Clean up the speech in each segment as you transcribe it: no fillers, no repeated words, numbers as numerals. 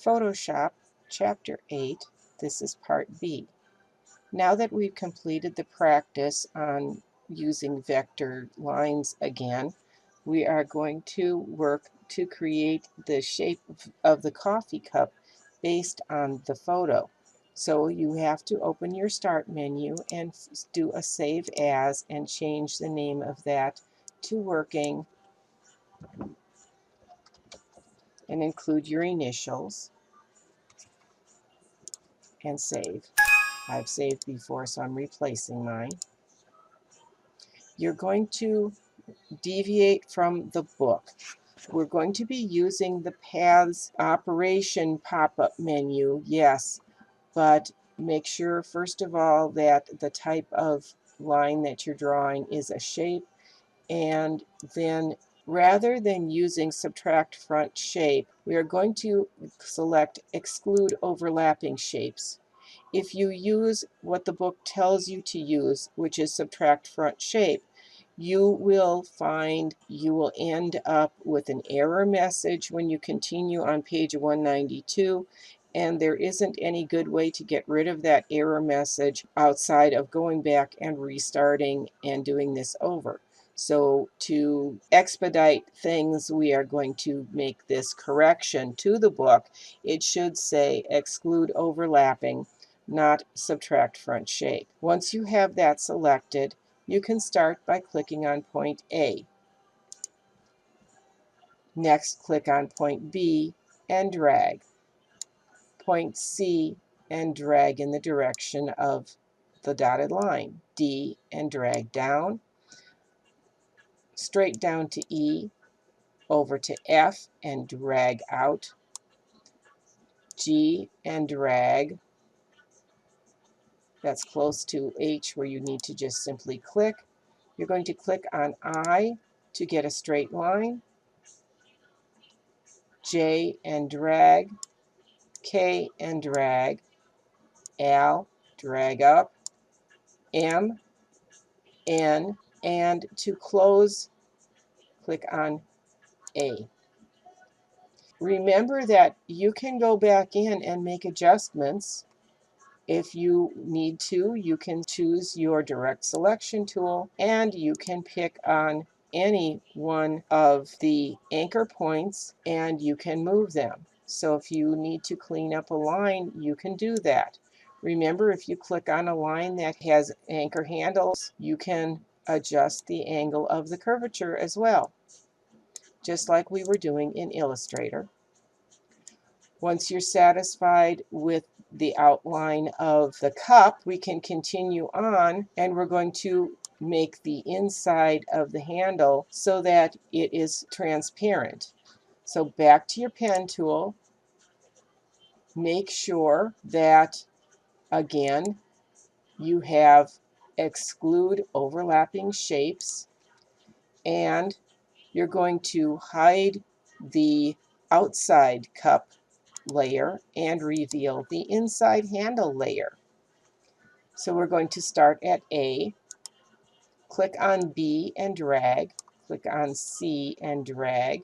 Photoshop, Chapter 8, this is Part B. Now that we've completed the practice on using vector lines again, we are going to work to create the shape of the coffee cup based on the photo. So you have to open your Start menu and do a Save As and change the name of that to Working and include your initials and save. I've saved before, so I'm replacing mine. You're going to deviate from the book. We're going to be using the Paths Operation pop-up menu, yes, but make sure first of all that the type of line that you're drawing is a shape, and then rather than using Subtract Front Shape, we are going to select Exclude Overlapping Shapes. If you use what the book tells you to use, which is Subtract Front Shape, you will end up with an error message when you continue on page 192, and there isn't any good way to get rid of that error message outside of going back and restarting and doing this over. So to expedite things, we are going to make this correction to the book. It should say Exclude Overlapping, not Subtract Front Shape. Once you have that selected, you can start by clicking on point A. Next, click on point B and drag. Point C and drag in the direction of the dotted line. D and drag down. Straight down to E, over to F and drag out. G and drag. That's close to H where you need to just simply click. You're going to click on I to get a straight line. J and drag. K and drag. L, drag up. M, N, and to close, click on A. Remember that you can go back in and make adjustments. If you need to, you can choose your direct selection tool and you can pick on any one of the anchor points and you can move them. So if you need to clean up a line, you can do that. Remember, if you click on a line that has anchor handles, you can adjust the angle of the curvature as well, just like we were doing in Illustrator. Once you're satisfied with the outline of the cup, we can continue on, and we're going to make the inside of the handle so that it is transparent. So back to your pen tool, make sure that, again, you have Exclude Overlapping Shapes, and you're going to hide the outside cup layer and reveal the inside handle layer. So we're going to start at A, click on B and drag, click on C and drag,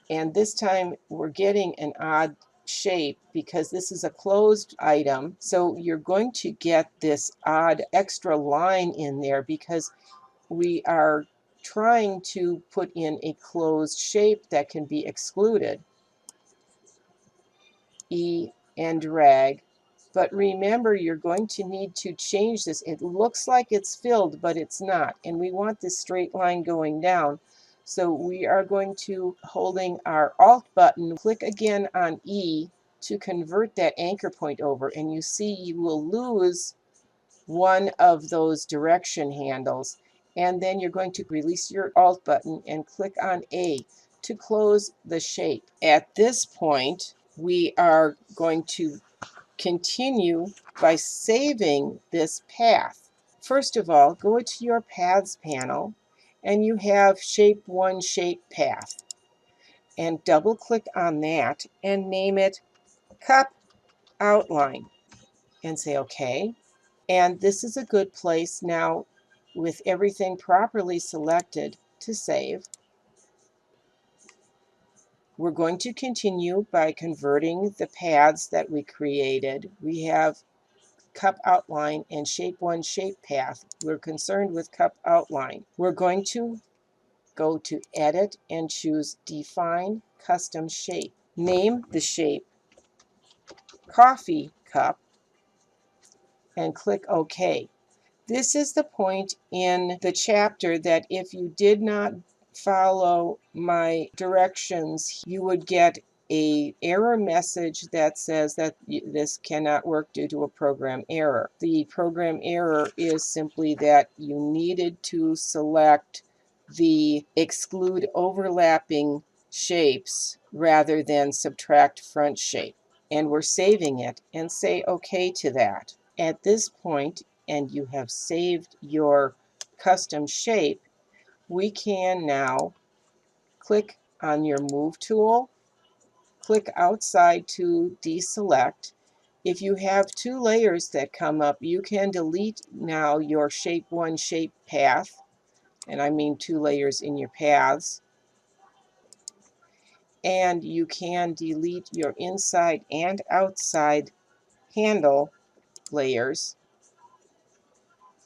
and this time we're getting an odd shape because this is a closed item, so you're going to get this odd extra line in there because we are trying to put in a closed shape that can be excluded. E and drag. But remember, you're going to need to change this. It looks like it's filled, but it's not. And we want this straight line going down. So we are going to, holding our Alt button, click again on E to convert that anchor point over. And you see you will lose one of those direction handles. And then you're going to release your Alt button and click on A to close the shape. At this point, we are going to continue by saving this path. First of all, go into your Paths panel and you have Shape 1 Shape Path. And double click on that and name it Cup Outline and say OK. And this is a good place now with everything properly selected to save. We're going to continue by converting the paths that we created. We have cup outline and shape 1 shape path. We're concerned with cup outline. We're going to go to Edit and choose Define Custom Shape. Name the shape Coffee Cup and click OK. This is the point in the chapter that if you did not follow my directions, you would get an error message that says that this cannot work due to a program error. The program error is simply that you needed to select the exclude overlapping shapes rather than subtract front shape. And we're saving it and say OK to that. At this point, and you have saved your custom shape, we can now click on your Move tool, click outside to deselect. If you have 2 layers that come up, you can delete now your shape 1 shape path, and I mean 2 layers in your paths, and you can delete your inside and outside handle layers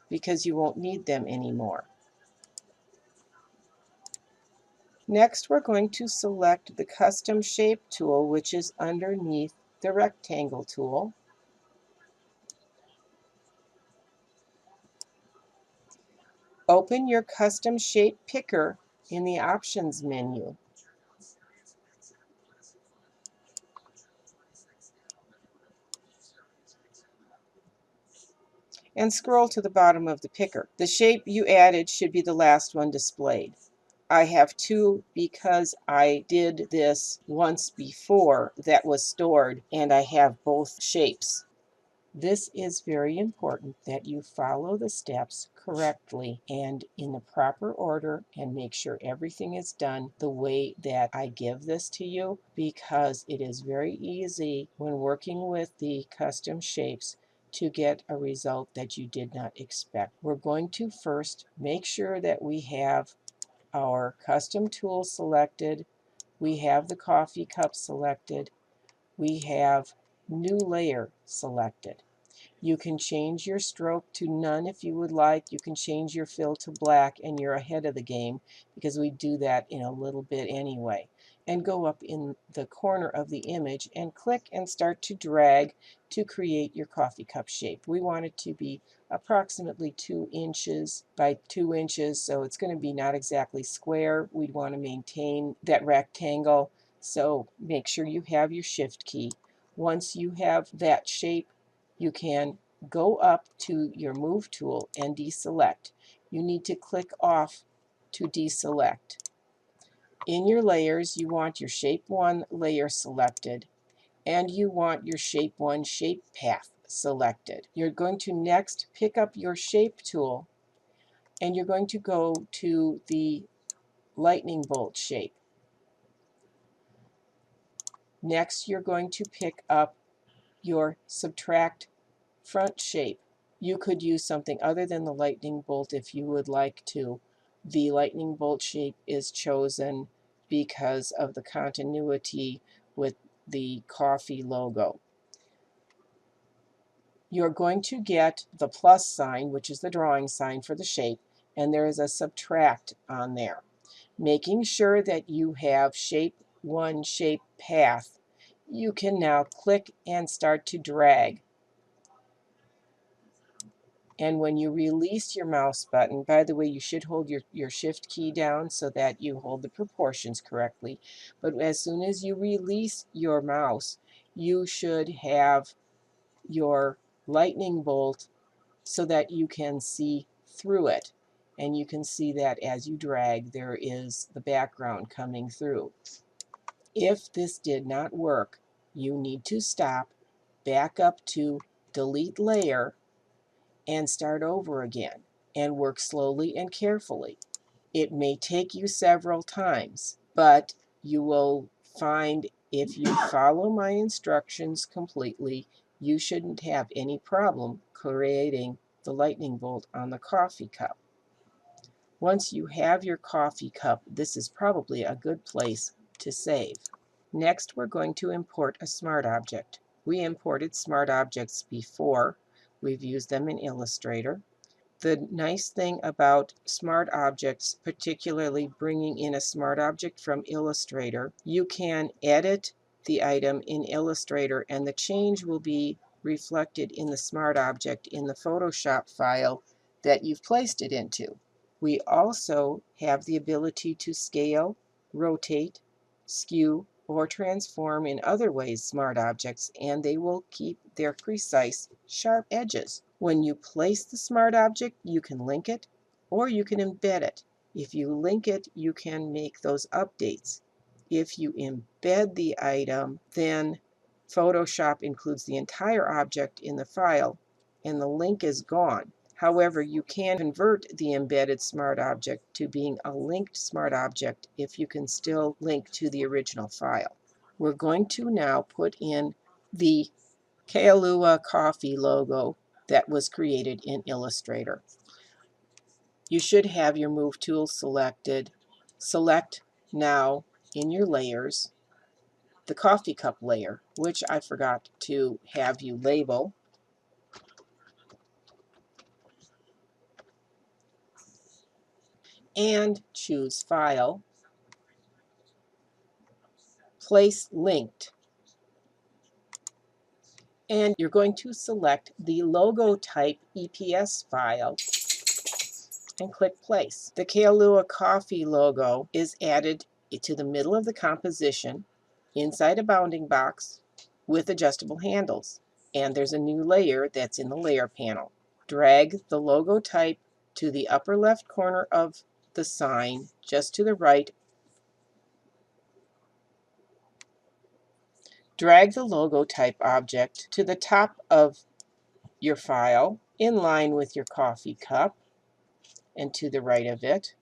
because you won't need them anymore. Next, we're going to select the Custom Shape tool, which is underneath the Rectangle tool. Open your Custom Shape Picker in the Options menu. And scroll to the bottom of the picker. The shape you added should be the last one displayed. I have 2 because I did this once before that was stored, and I have both shapes. This is very important that you follow the steps correctly and in the proper order and make sure everything is done the way that I give this to you, because it is very easy when working with the custom shapes to get a result that you did not expect. We're going to first make sure that we have our custom tool selected, we have the coffee cup selected, we have new layer selected. You can change your stroke to none if you would like. You can change your fill to black, and you're ahead of the game because we do that in a little bit anyway. And go up in the corner of the image and click and start to drag to create your coffee cup shape. We want it to be approximately 2 inches by 2 inches, so it's going to be not exactly square. We'd want to maintain that rectangle, so make sure you have your shift key. Once you have that shape, you can go up to your Move tool and deselect. You need to click off to deselect. In your layers, you want your Shape 1 layer selected, and you want your Shape 1 shape path selected. You're going to next pick up your Shape tool, and you're going to go to the lightning bolt shape. Next, you're going to pick up your Subtract front shape. You could use something other than the lightning bolt if you would like to. The lightning bolt shape is chosen because of the continuity with the coffee logo. You're going to get the plus sign, which is the drawing sign for the shape, and there is a subtract on there. Making sure that you have shape 1 shape path, you can now click and start to drag. And when you release your mouse button, by the way, you should hold your shift key down so that you hold the proportions correctly. But as soon as you release your mouse, you should have your lightning bolt so that you can see through it. And you can see that as you drag, there is the background coming through. If this did not work, you need to stop, back up to Delete Layer, and start over again, and work slowly and carefully. It may take you several times, but you will find if you follow my instructions completely, you shouldn't have any problem creating the lightning bolt on the coffee cup. Once you have your coffee cup, this is probably a good place to save. Next, we're going to import a smart object. We imported smart objects before. We've used them in Illustrator. The nice thing about smart objects, particularly bringing in a smart object from Illustrator, you can edit the item in Illustrator and the change will be reflected in the smart object in the Photoshop file that you've placed it into. We also have the ability to scale, rotate, skew, or transform in other ways smart objects, and they will keep their precise, sharp edges. When you place the smart object, you can link it or you can embed it. If you link it, you can make those updates. If you embed the item, then Photoshop includes the entire object in the file and the link is gone. However, you can convert the embedded smart object to being a linked smart object if you can still link to the original file. We're going to now put in the Kailua Coffee logo that was created in Illustrator. You should have your Move tool selected. Select now in your layers the coffee cup layer, which I forgot to have you label. And choose File, Place Linked. And you're going to select the logo type EPS file and click Place. The Kailua Coffee logo is added to the middle of the composition inside a bounding box with adjustable handles. And there's a new layer that's in the layer panel. Drag the logo type to the upper left corner of the sign, just to the right. Drag the logo type object to the top of your file, in line with your coffee cup and to the right of it,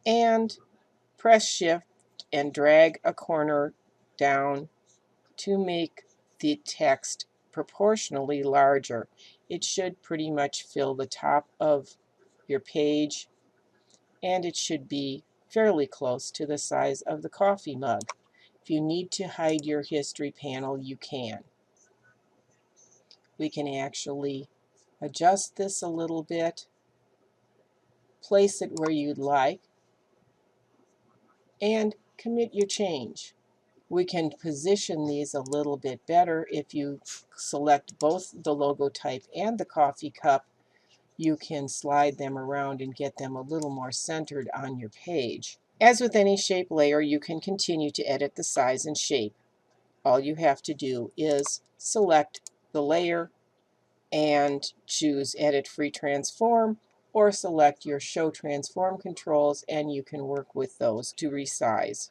and press Shift and drag a corner down to make the text proportionally larger. It should pretty much fill the top of your page, and it should be fairly close to the size of the coffee mug. If you need to hide your history panel, you can. We can actually adjust this a little bit, place it where you'd like, and commit your change. We can position these a little bit better. If you select both the logo type and the coffee cup, you can slide them around and get them a little more centered on your page. As with any shape layer, you can continue to edit the size and shape. All you have to do is select the layer and choose Edit Free Transform, or select your Show Transform controls and you can work with those to resize.